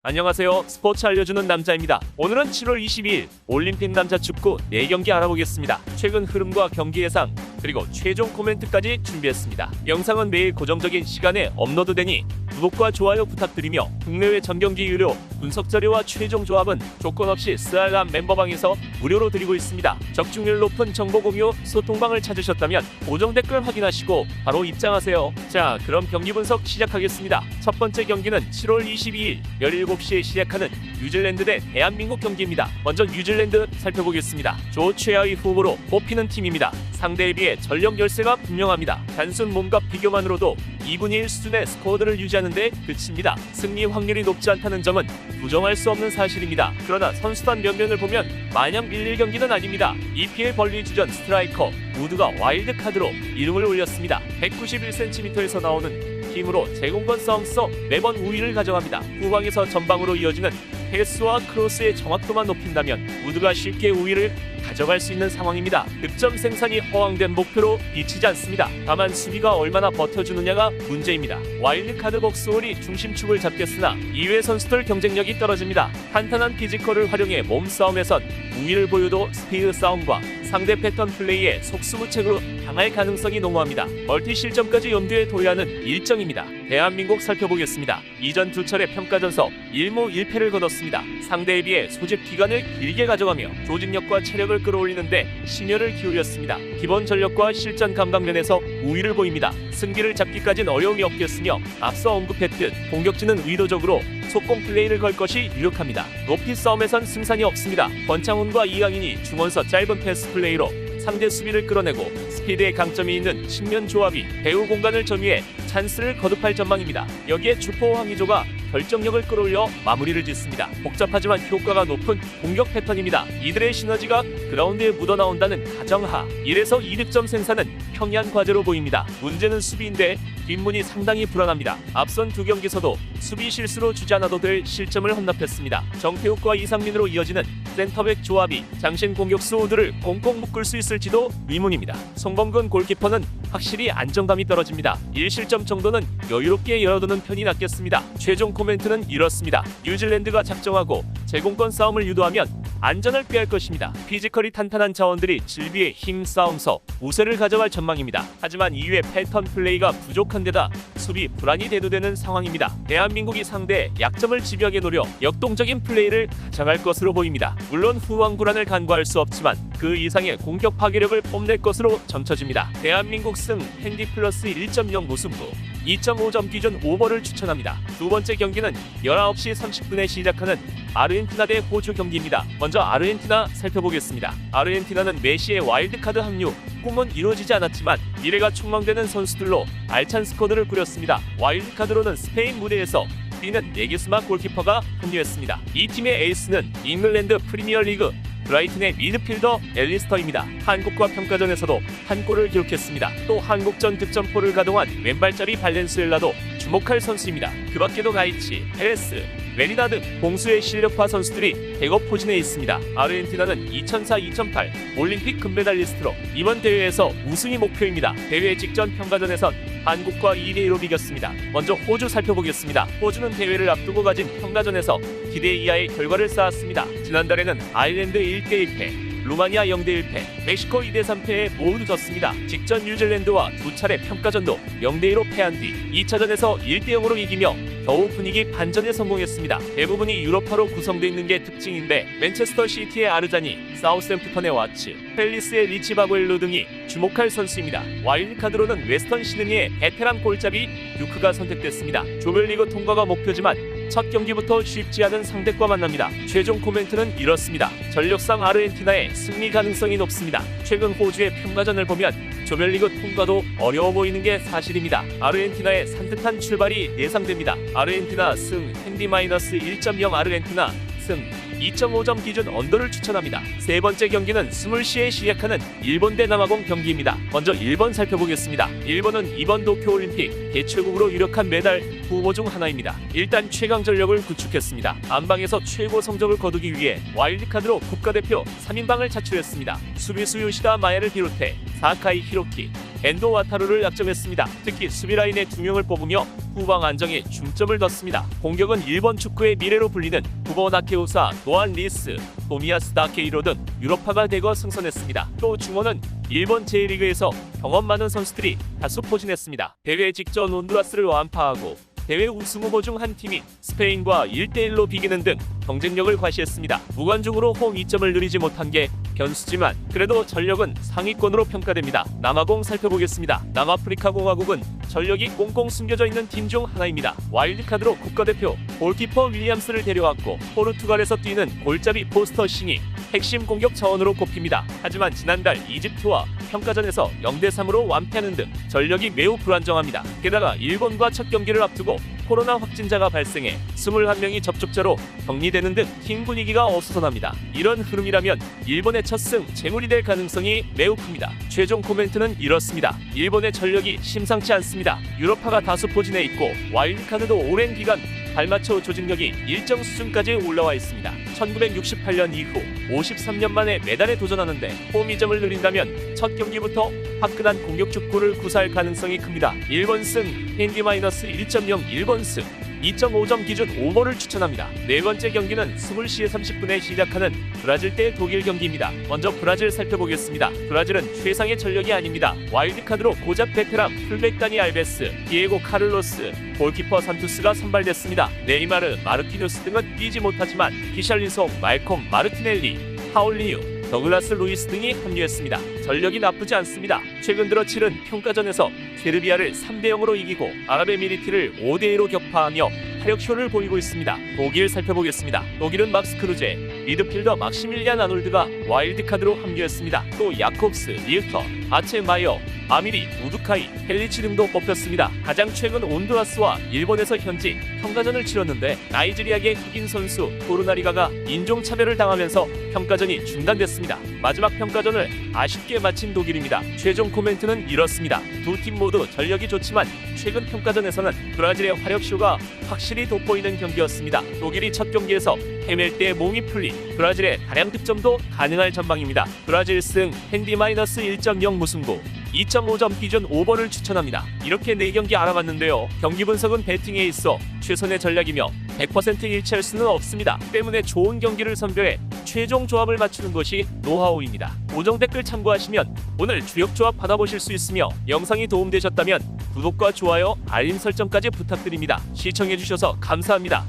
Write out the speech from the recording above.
안녕하세요. 스포츠 알려주는 남자입니다. 오늘은 7월 22일 올림픽 남자 축구 4경기 알아보겠습니다. 최근 흐름과 경기 예상, 그리고 최종 코멘트까지 준비했습니다. 영상은 매일 고정적인 시간에 업로드되니 구독과 좋아요 부탁드리며 국내외 전경기 유료 분석 자료와 최종 조합은 조건 없이 스알람 멤버방에서 무료로 드리고 있습니다. 적중률 높은 정보 공유 소통방을 찾으셨다면 고정 댓글 확인하시고 바로 입장하세요. 자, 그럼 경기 분석 시작하겠습니다. 첫 번째 경기는 7월 22일 17시에 시작하는 뉴질랜드 대 대한민국 경기입니다. 먼저 뉴질랜드 살펴보겠습니다. 조 최하위 후보로 뽑히는 팀입니다. 상대에 비해 전력 열세가 분명합니다. 단순 몸값 비교만으로도 2분의 1 수준의 스코어들을 유지하는데 그칩니다. 승리 확률이 높지 않다는 점은 부정할 수 없는 사실입니다. 그러나 선수단 면면을 보면 마냥 밀릴 경기는 아닙니다. EPL 벌리주전 스트라이커 우드가 와일드카드로 이름을 올렸습니다. 191cm에서 나오는 힘으로 제공권 싸움에서 매번 우위를 가져갑니다. 후방에서 전방으로 이어지는 패스와 크로스의 정확도만 높인다면 우드가 쉽게 우위를 가져갈 수 있는 상황입니다. 득점 생산이 허황된 목표로 비치지 않습니다. 다만 수비가 얼마나 버텨주느냐가 문제입니다. 와일드카드 복스홀이 중심축을 잡겠으나 이외 선수들 경쟁력이 떨어집니다. 탄탄한 피지컬을 활용해 몸싸움에선 우위를 보여도 스피드 싸움과 상대 패턴 플레이에 속수무책으로 당할 가능성이 농후합니다. 멀티 실점까지 염두에 둬야 하는 일정입니다. 대한민국 살펴보겠습니다. 이전 두 차례 평가전서 1무 1패를 거뒀습니다. 상대에 비해 소집 기간을 길게 가져가며 조직력과 체력을 끌어올리는데 심혈을 기울였습니다. 기본 전력과 실전 감각 면에서 우위를 보입니다. 승기를 잡기까진 어려움이 없겠으며 앞서 언급했듯 공격진은 의도적으로 속공 플레이를 걸 것이 유력합니다. 높이 싸움에선 승산이 없습니다. 권창훈과 이강인이 중원서 짧은 패스 플레이로 상대 수비를 끌어내고 스피드에 강점이 있는 측면 조합이 배후 공간을 점유해 찬스를 거듭할 전망입니다. 여기에 주포 황의조가 결정력을 끌어올려 마무리를 짓습니다. 복잡하지만 효과가 높은 공격 패턴입니다. 이들의 시너지가 그라운드에 묻어나온다는 가정하 1에서 2득점 생산은 평이한 과제로 보입니다. 문제는 수비인데 뒷문이 상당히 불안합니다. 앞선 두 경기에서도 수비 실수로 주지 않아도 될 실점을 헌납했습니다. 정태욱과 이상민으로 이어지는 센터백 조합이 장신 공격수 우드를 꽁꽁 묶을 수 있을지도 의문입니다. 송범근 골키퍼는 확실히 안정감이 떨어집니다. 1실점 정도는 여유롭게 열어두는 편이 낫겠습니다. 최종 코멘트는 이렇습니다. 뉴질랜드가 작정하고 제공권 싸움을 유도하면 안전을 꾀할 것입니다. 피지컬이 탄탄한 자원들이 질비의 힘 싸움서 우세를 가져갈 전망입니다. 하지만 이외 패턴 플레이가 부족한 데다 수비 불안이 대두되는 상황입니다. 대한민국이 상대의 약점을 집요하게 노려 역동적인 플레이를 가져갈 것으로 보입니다. 물론 후방 불안을 간과할 수 없지만 그 이상의 공격 파괴력을 뽐낼 것으로 점쳐집니다. 대한민국 승 핸디 플러스 1.0 무승부 2.5점 기준 오버를 추천합니다. 두 번째 경기는 19시 30분에 시작하는 아르헨티나 대 호주 경기입니다. 먼저 아르헨티나 살펴보겠습니다. 아르헨티나는 메시의 와일드카드 합류 꿈은 이루어지지 않았지만 미래가 촉망되는 선수들로 알찬 스쿼드를 꾸렸습니다. 와일드카드로는 스페인 무대에서 뛰는 네게스마 골키퍼가 합류했습니다. 이 팀의 에이스는 잉글랜드 프리미어리그 브라이튼의 미드필더 앨리스터입니다. 한국과 평가전에서도 한 골을 기록했습니다. 또 한국전 득점포를 가동한 왼발짜리 발렌수엘라도 주목할 선수입니다. 그 밖에도 가이치, 페레스, 메리나 등 공수의 실력파 선수들이 백업 포진해 있습니다. 아르헨티나는 2004-2008 올림픽 금메달리스트로 이번 대회에서 우승이 목표입니다. 대회 직전 평가전에선 한국과 2대2로 비겼습니다. 먼저 호주 살펴보겠습니다. 호주는 대회를 앞두고 가진 평가전에서 기대 이하의 결과를 쌓았습니다. 지난달에는 아일랜드 1대1패, 루마니아 0대1패, 멕시코 2대3패에 모두 졌습니다. 직전 뉴질랜드와 두 차례 평가전도 0대2로 패한 뒤 2차전에서 1대0으로 이기며 겨우 분위기 반전에 성공했습니다. 대부분이 유럽파로 구성되어 있는 게 특징인데 맨체스터 시티의 아르자니, 사우스햄프턴의 와츠, 팰리스의 리치 바구엘로 등이 주목할 선수입니다. 와일드카드로는 웨스턴 시드니의 베테랑 골잡이 듀크가 선택됐습니다. 조별리그 통과가 목표지만 첫 경기부터 쉽지 않은 상대과 만납니다. 최종 코멘트는 이렇습니다. 전력상 아르헨티나의 승리 가능성이 높습니다. 최근 호주의 평가전을 보면 조별리그 통과도 어려워 보이는 게 사실입니다. 아르헨티나의 산뜻한 출발이 예상됩니다. 아르헨티나 승 핸디 마이너스 1.0 아르헨티나 승 2.5점 기준 언더를 추천합니다. 세 번째 경기는 20시에 시작하는 일본 대 남아공 경기입니다. 먼저 일본 살펴보겠습니다. 일본은 이번 도쿄올림픽 개최국으로 유력한 메달 후보 중 하나입니다. 일단 최강 전력을 구축했습니다. 안방에서 최고 성적을 거두기 위해 와일드카드로 국가대표 3인방을 차출했습니다. 수비수 요시다 마야를 비롯해 사카이 히로키, 엔도 와타루를 약점했습니다. 특히 수비 라인에 2명을 뽑으며 후방 안정에 중점을 뒀습니다. 공격은 일본 축구의 미래로 불리는 후보 나케우사, 노안 리스, 토미야스 다케이로 등 유럽파가 대거 승선했습니다. 또 중원은 일본 제1리그에서 경험 많은 선수들이 다수 포진했습니다. 대회 직전 온두라스를 완파하고 대회 우승 후보 중 한 팀이 스페인과 1대1로 비기는 등 경쟁력을 과시했습니다. 무관중으로 홈 2점을 누리지 못한 게 변수지만 그래도 전력은 상위권으로 평가됩니다. 남아공 살펴보겠습니다. 남아프리카 공화국은 전력이 꽁꽁 숨겨져 있는 팀 중 하나입니다. 와일드카드로 국가대표 골키퍼 윌리엄스를 데려왔고 포르투갈에서 뛰는 골잡이 포스터 싱이 핵심 공격 자원으로 꼽힙니다. 하지만 지난달 이집트와 평가전에서 0대3으로 완패하는 등 전력이 매우 불안정합니다. 게다가 일본과 첫 경기를 앞두고 코로나 확진자가 발생해 21명이 접촉자로 격리되는 등 팀 분위기가 어수선합니다. 이런 흐름이라면 일본의 첫 승 재물이 될 가능성이 매우 큽니다. 최종 코멘트는 이렇습니다. 일본의 전력이 심상치 않습니다. 유럽파가 다수 포진해 있고 와일드카드도 오랜 기간 발맞춰 조직력이 일정 수준까지 올라와 있습니다. 1968년 이후 53년 만에 메달에 도전하는데 홈 2점을 누린다면 첫 경기부터 화끈한 공격 축구를 구사할 가능성이 큽니다. 1번 승, 핸디-1.0 1번 승, 2.5점 기준 5번을 추천합니다. 네 번째 경기는 20시 30분에 시작하는 브라질 대 독일 경기입니다. 먼저 브라질 살펴보겠습니다. 브라질은 최상의 전력이 아닙니다. 와일드카드로 고작 베테랑 풀백 다니 알베스, 디에고 카를로스, 골키퍼 산투스가 선발됐습니다. 네이마르, 마르키뉴스 등은 뛰지 못하지만 히샬리송, 말콤, 마르티넬리, 파울리뉴, 더글라스 루이스 등이 합류했습니다. 전력이 나쁘지 않습니다. 최근 들어 치른 평가전에서 세르비아를 3대0으로 이기고 아랍에미리트를 5대2로 격파하며 화력쇼를 보이고 있습니다. 독일 살펴보겠습니다. 독일은 막스 크루제, 미드필더 막시밀리안 아놀드가 와일드카드로 합류했습니다. 또 야콥스, 리흐터, 아체 마이어, 아미리, 우두카이, 헬리치 등도 뽑혔습니다. 가장 최근 온두라스와 일본에서 현지 평가전을 치렀는데 나이지리아계 흑인 선수 토르나리가가 인종차별을 당하면서 평가전이 중단됐습니다. 마지막 평가전을 아쉽게 마친 독일입니다. 최종 코멘트는 이렇습니다. 두 팀 모두 전력이 좋지만 최근 평가전에서는 브라질의 화력쇼가 확실히 돋보이는 경기였습니다. 독일이 첫 경기에서 헤맬 때 몸이 풀린 브라질의 다량 득점도 가능할 전망입니다. 브라질 승, 핸디-1.0 무승부, 2.5점 기준 5번을 추천합니다. 이렇게 4경기 알아봤는데요. 경기 분석은 배팅에 있어 최선의 전략이며 100% 일치할 수는 없습니다. 때문에 좋은 경기를 선별해 최종 조합을 맞추는 것이 노하우입니다. 고정 댓글 참고하시면 오늘 주역 조합 받아보실 수 있으며 영상이 도움되셨다면 구독과 좋아요, 알림 설정까지 부탁드립니다. 시청해주셔서 감사합니다.